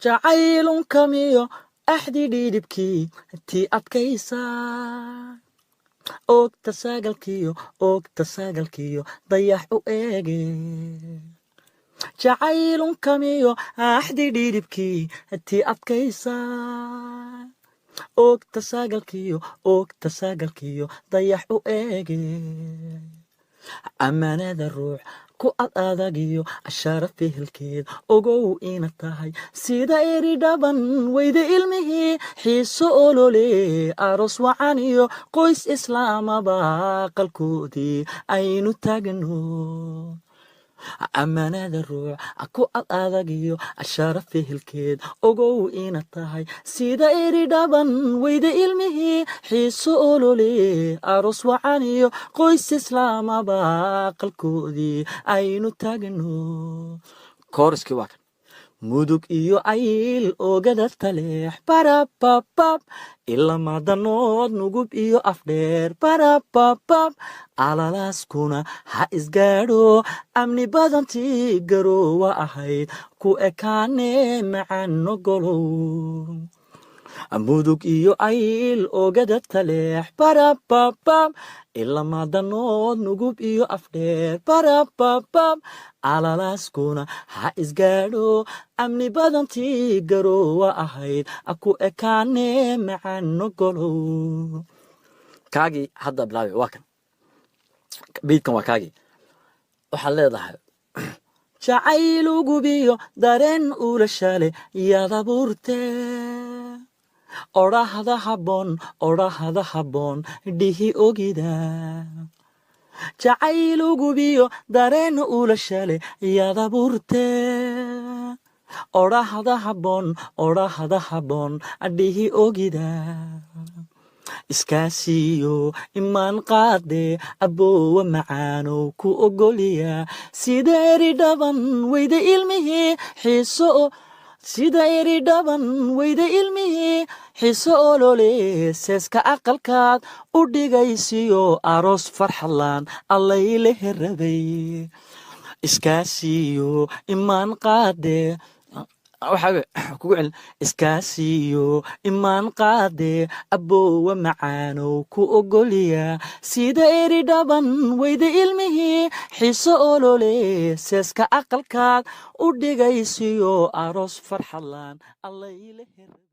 jacaylun kamiyo axdi dhidhibkii tii adkaysa oogta sagalkiyo dayax u eege jacaylun kamiyo axdi dhidhibkii tii adkaysa oogta sagalkiyo dayax u eege ammaanada ruux ku ad adagiyo ashara fihelkeed ogow ina tahay sida eri dhaban weyda ilmihii xiiso olole aroos wacan iyo qoys islaamaba qalkoodii aynu taagno ammaanada ruux ku ad adagiyo ashara fihelkeed ogow ina tahay sida eri dhaban weyda ilmihii xiiso olole aroos wacan iyo qoys islaamaba qalkoodii aynu taagno kooriskii waa kan mudug iyo ayl oogada taleex barababab ilamadanood nugub iyo afdheer barababab alalaaskuna ha isgaadho amni badantii garoowa ahayd ku ekaane macano golow mudug iyo ayl oogada taleex barababab ilamadanood nugub iyo afdheer barababab alalaaskuna ha isgaadho amni badantii garoowa ahayd ku ekaane macano golow kaagii hadda bilaabe waa kan beydkan waa kaagii waxaad leedahay jacayl ugubiyo dareen ulashale yaad abuurte odhahda habboon dhihi ogida jacayl ugubiyo dareen ulashale yaad abuurte odhahda habboon dhihi ogida iskaasiyo imaan qaade aboowa macaanow ku ogoliya sida eri dhaban weyda ilmihii xiiso olole seeska aqalkaad u dhigaysiyo aroos farxadlaan allayle herabay iskaasiyo imaan qaade iskaasiyo imaan qaade aboowa macaanow ku ogoliya sida eri dhaban weyda ilmihii xiiso olole seeska aqalkaad u dhigaysiyo aroos farxadlaan allayle herabay